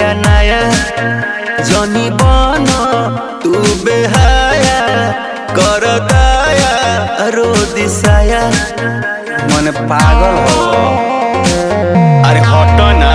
नया नया जनी बनो तू बेहाया कर दया रो दिसाया मन पागल हो अरे हटो ना